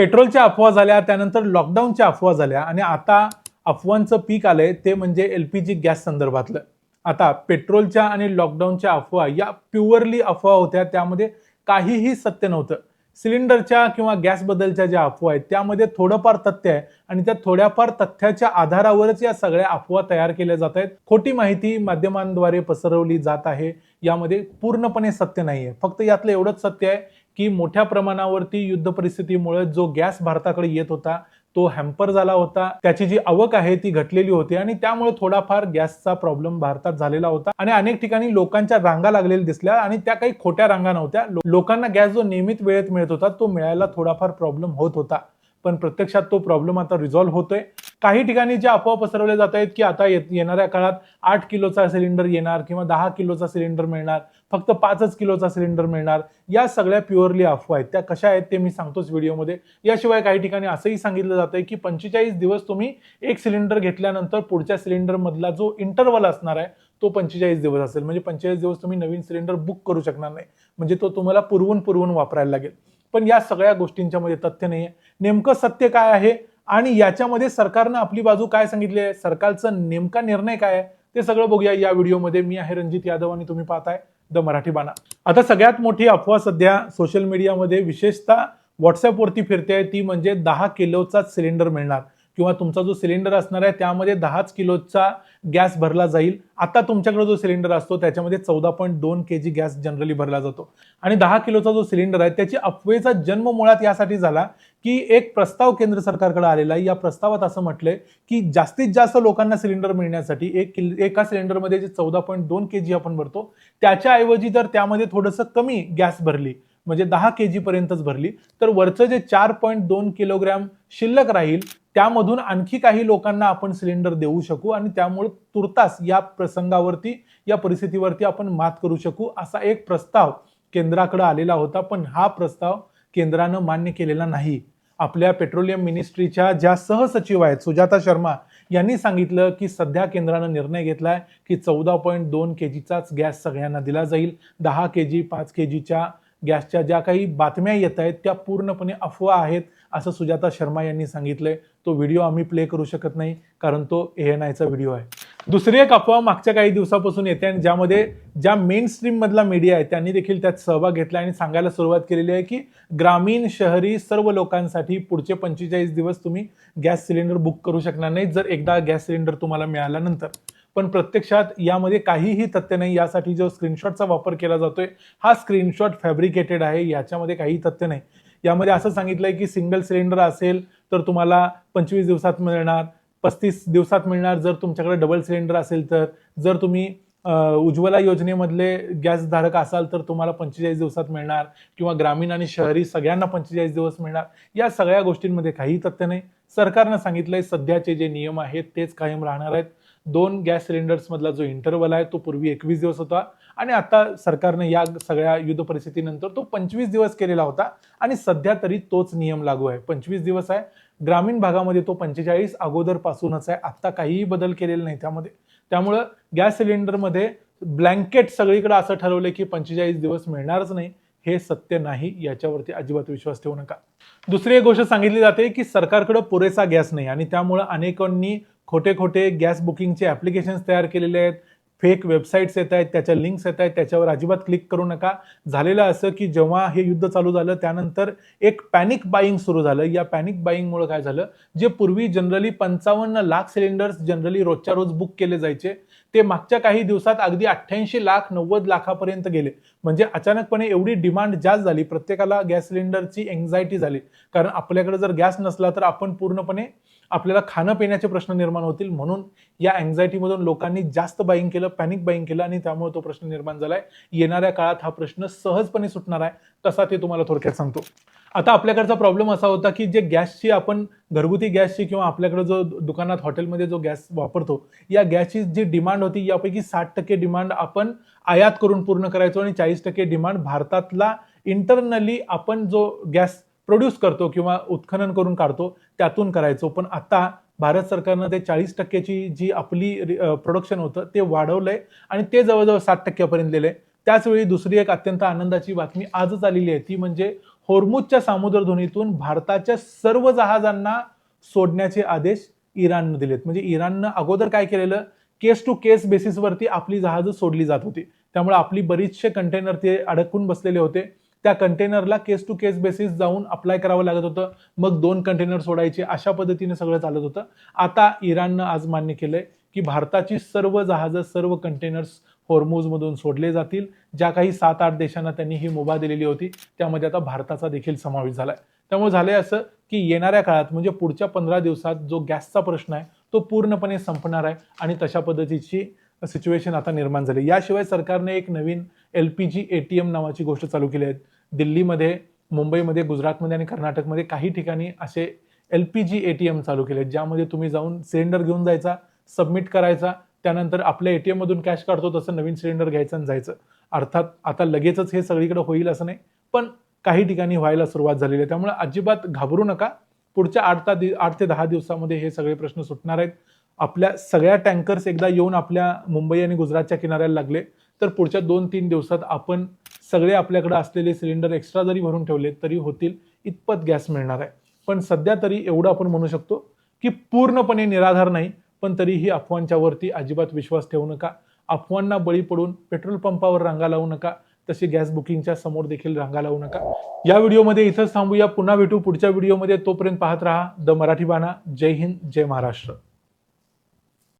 पेट्रोलच्या अफवा झाल्या, त्यानंतर लॉकडाऊनच्या अफवा झाल्या आणि आता अफवांचं पीक आलंय ते म्हणजे एलपीजी गॅस संदर्भातलं. आता पेट्रोलच्या आणि लॉकडाऊनच्या अफवा या प्युअरली अफवा होत्या, त्यामध्ये काहीही सत्य नव्हतं. सिलेंडरच्या किंवा गॅस बद्दलच्या ज्या अफवा आहेत त्यामध्ये थोडंफार तथ्य आहे आणि त्या थोड्याफार तथ्याच्या आधारावरच या सगळ्या अफवा तयार केल्या जात आहेत. खोटी माहिती माध्यमांद्वारे पसरवली जात आहे, यामध्ये पूर्णपणे सत्य नाहीये. फक्त यातलं एवढंच सत्य आहे की मोठ्या प्रमाणावरती युद्ध परिस्थितीमुळे जो गॅस भारताकडे येत होता तो हॅम्पर झाला होता, त्याची जी आवक आहे ती घटलेली होती आणि त्यामुळे थोडाफार गॅसचा प्रॉब्लेम भारतात झालेला होता आणि अनेक ठिकाणी लोकांच्या रांगा लागलेल्या दिसल्या आणि त्या काही खोट्या रांगा नव्हत्या. लोकांना गॅस जो नियमित वेळेत मिळत होता तो मिळायला थोडाफार प्रॉब्लेम होत होता, पण प्रत्यक्षात तो प्रॉब्लेम आता रिझॉल्व्ह होतोय. काही ठिकाणी ज्या अफवा पसरवल्या जात आहेत की आता येणाऱ्या काळात 8 किलोचा सिलेंडर येणार किंवा 10 किलोचा सिलेंडर मिळणार, फक्त 5 किलोचा सिलेंडर मिळणार, या सगळ्या प्युअरली अफवा आहेत. त्या कशा आहेत ते मी सांगतोच व्हिडिओमध्ये. याशिवाय काही ठिकाणी असंही सांगितलं जातंय की 45 दिवस तुम्ही एक सिलेंडर घेतल्यानंतर पुढच्या सिलेंडर मधला जो इंटरवल असणार आहे तो 45 दिवस असेल, म्हणजे 45 दिवस तुम्ही नवीन सिलेंडर बुक करू शकणार नाही, म्हणजे तो तुम्हाला पुरवून वापरायला लागेल. पण या सगळ्या गोष्टींच्या मध्ये तथ्य नाहीये. नेमकं सत्य काय आहे आणि याच्यामध्ये सरकारनं आपली बाजू काय सांगितली आहे, सरकारचा नेमका निर्णय काय आहे, ते सगळं बघूया या व्हिडिओमध्ये. मी आहे रणजित यादव आणि तुम्ही पाहताय द मराठी बाणा. आता सगळ्यात मोठी अफवा सध्या सोशल मीडियामध्ये विशेषतः व्हॉट्सअपवरती फिरते, ती म्हणजे 10 किलोचा सिलेंडर मिळणार किंवा तुमचा जो सिलेंडर असणार आहे त्यामध्ये 10 किलोचा गॅस भरला जाईल. आता तुमच्याकडे जो सिलेंडर असतो त्याच्यामध्ये 14.2 केजी गॅस जनरली भरला जातो आणि 10 किलोचा जो सिलेंडर आहे त्याची अफवेचा जन्म मुळात यासाठी झाला की एक प्रस्ताव केंद्र सरकारकडे आलेला आहे. या प्रस्तावात असं म्हटलंय की जास्तीत जास्त लोकांना सिलेंडर मिळण्यासाठी एका सिलेंडरमध्ये जे 14.2 केजी आपण भरतो त्याच्याऐवजी जर त्यामध्ये थोडंसं कमी गॅस भरली, म्हणजे 10 केजी पर्यंतच भरली, तर वरचं जे 4.2 किलोग्रॅम शिल्लक राहील त्यामधून आणखी काही लोकांना आपण सिलेंडर देऊ शकू आणि त्यामुळे तुर्तास या प्रसंगावरती, या परिस्थितीवरती आपण मात करू शकू, असा एक प्रस्ताव केंद्राकडे आलेला होता. पण हा प्रस्ताव केंद्रानं मान्य केलेला नाही. आपल्या पेट्रोलियम मिनिस्ट्रीच्या ज्या सहसचिव आहेत सुजाता शर्मा यांनी सांगितलं की सध्या केंद्रानं निर्णय घेतलाय की 14.2 केजीचाच गॅस सगळ्यांना दिला जाईल. 10 केजी 5 केजीच्या गॅसच्या ज्या काही बातम्या येत आहेत त्या पूर्णपणे अफवा आहेत, असं सुजाता शर्मा यांनी सांगितलंय. तो व्हिडिओ आम्ही प्ले करू शकत नाही कारण तो ANIचा व्हिडिओ आहे. दुसरी एक अफवा मागच्या काही दिवसापासून येते आणि ज्यामध्ये ज्या मेन स्ट्रीम मधला मीडिया आहे त्यांनी देखील त्यात सहभाग घेतला आणि सांगायला सुरुवात केलेली आहे की ग्रामीण शहरी सर्व लोकांसाठी पुढचे 45 दिवस तुम्ही गॅस सिलेंडर बुक करू शकणार नाही जर एकदा गॅस सिलेंडर तुम्हाला मिळाल्यानंतर. पण प्रत्यक्षात यामध्ये काहीही तथ्य नाही. यासाठी जो स्क्रीनशॉटचा वापर केला जातोय हा स्क्रीनशॉट फॅब्रिकेटेड आहे, याच्यामध्ये काही तथ्य नाही. यामध्ये असं सांगितलंय की सिंगल सिलेंडर असेल तर तुम्हाला 25 दिवसात मिळणार, 35 दिवसात मिळणार जर तुमच्याकडे डबल सिलेंडर असेल तर, जर तुम्ही उज्ज्वला योजनेमधले गॅस धारक असाल तर तुम्हाला 45 दिवसात मिळणार, किंवा ग्रामीण आणि शहरी सगळ्यांना 45 दिवस मिळणार. या सगळ्या गोष्टींमध्ये काही तथ्य नाही. सरकारनं सांगितलंय सध्याचे जे नियम आहेत तेच कायम राहणार आहेत. 2 गॅस सिलेंडर्स मधला जो इंटरवल आहे तो पूर्वी 21 दिवस होता आणि आता सरकारने या सगळ्या युद्ध परिस्थितीनंतर तो 25 दिवस केलेला होता आणि सध्या तरी तोच नियम लागू आहे. 25 दिवस आहे. ग्रामीण भागामध्ये तो 45 अगोदर पासूनच आहे. आता काहीही बदल केलेला नाही त्यामध्ये. त्यामुळं गॅस सिलेंडरमध्ये ब्लँकेट सगळीकडे असं ठरवलंय की 45 दिवस मिळणारच नाही. हे सत्य नाही, याच्यावरती अजिबात विश्वास ठेवू नका. दुसरी एक गोष्ट सांगितली जाते की सरकारकडे पुरेसा गॅस नाही आणि त्यामुळे अनेकांनी खोटे गॅस बुकिंगचे ऍप्लिकेशन्स तयार केलेले आहेत. फेक वेबसाईट्स येत आहेत, त्याच्या लिंक्स येत आहेत, त्याच्यावर अजिबात क्लिक करू नका. झालेलं असं की जेव्हा हे युद्ध चालू झालं त्यानंतर एक पॅनिक बाईंग सुरू झालं. या पॅनिक बाईंगमुळे काय झालं, जे पूर्वी जनरली 55 लाख सिलेंडर्स जनरली रोजच्या रोज बुक केले जायचे ते मागच्या काही दिवसात अगदी 88 लाख 90 लाखापर्यंत गेले. म्हणजे अचानकपणे एवढी डिमांड जास्त झाली, प्रत्येकाला गॅस सिलेंडरची एन्झायटी झाली. कारण आपल्याकडे जर गॅस नसला तर आपण पूर्णपणे आपल्याला खाणं पिण्याचे प्रश्न निर्माण होतील, म्हणून या अँझायटीमधून लोकांनी जास्त बाईंग केलं, पॅनिक बाईंग केलं आणि त्यामुळे तो प्रश्न निर्माण झालाय. येणाऱ्या काळात हा प्रश्न सहजपणे सुटणार आहे, कसा ते तुम्हाला थोडक्यात सांगतो. आता आपल्याकडचा प्रॉब्लेम असा होता की जे गॅसची आपण घरगुती गॅसची किंवा आपल्याकडे जो दुकानात हॉटेलमध्ये जो गॅस वापरतो या गॅसची जी डिमांड होती यापैकी 60% डिमांड आपण आयात करून पूर्ण करायचो आणि 40% डिमांड भारतातला इंटरनली आपण जो गॅस प्रोड्यूस करतो किंवा उत्खनन करून काढतो त्यातून करायचो. पण आता भारत सरकारनं ते 40%ची जी आपली प्रोडक्शन होतं ते वाढवलंय आणि ते जवळजवळ 60% पर्यंत गेलंय. त्याचवेळी दुसरी एक अत्यंत आनंदाची बातमी आजच आलेली आहे, ती म्हणजे होर्मुझच्या सामुद्रधुनीतून भारताच्या सर्व जहाजांना सोडण्याचे आदेश इराणनं दिलेत. म्हणजे इराणनं अगोदर काय केलेलं, केस टू केस बेसिसवरती आपली जहाजं सोडली जात होती. त्यामुळे आपली बरीचसे कंटेनर ते अडकून बसलेले होते. त्या कंटेनरला केस टू केस बेसिस जाऊन अप्लाय करावं लागत होतं. मग 2 कंटेनर सोडायचे, अशा पद्धतीने सगळं चालत होतं. आता इराणनं आज मान्य केलंय की भारताची सर्व जहाजं, सर्व कंटेनर्स होर्मुझमधून सोडले जातील. ज्या काही 7-8 देशांना त्यांनी ही मुभा दिलेली होती त्यामध्ये आता भारताचा देखील समावेश झालाय. त्यामुळे झालंय असं की येणाऱ्या काळात म्हणजे पुढच्या 15 दिवसात जो गॅसचा प्रश्न आहे तो पूर्णपणे संपणार आहे आणि तशा पद्धतीची सिच्युएशन आता निर्माण झाली. याशिवाय सरकारने एक नवीन LPG ATM नावाची गोष्ट चालू केली आहे. दिल्लीमध्ये, मुंबईमध्ये, गुजरातमध्ये आणि कर्नाटकमध्ये काही ठिकाणी असे LPG ATM चालू केले आहेत, ज्यामध्ये तुम्ही जाऊन सिलेंडर घेऊन जायचा, सबमिट करायचा, त्यानंतर आपल्या ATM मधून कॅश काढतो तसं नवीन सिलेंडर घ्यायचं आणि जायचं. अर्थात आता लगेचच हे सगळीकडे होईल असं नाही, पण काही ठिकाणी व्हायला सुरुवात झालेली आहे. त्यामुळे अजिबात घाबरू नका. पुढच्या 8 ते 10 दिवसामध्ये हे सगळे प्रश्न सुटणार आहेत. आपल्या सगळ्या टँकर्स एकदा येऊन आपल्या मुंबई आणि गुजरातच्या किनाऱ्याला लागले तर पुढच्या 2-3 दिवसात आपण सगळे आपल्याकडे असलेले सिलेंडर एक्स्ट्रा जरी भरून ठेवले तरी होतील इतपत गॅस मिळणार आहे. पण सध्या तरी एवढं आपण म्हणू शकतो की पूर्णपणे निराधार नाही, पण तरीही अफवांच्या वरती अजिबात विश्वास ठेवू नका. अफवांना बळी पडून पेट्रोल पंपावर रांगा लावू नका, तशी गॅस बुकिंगच्या समोर देखील रांगा लावू नका. या व्हिडिओमध्ये इथंच थांबूया. पुन्हा भेटू पुढच्या व्हिडिओमध्ये. तोपर्यंत पाहत रहा द मराठी बाणा. जय हिंद, जय महाराष्ट्र.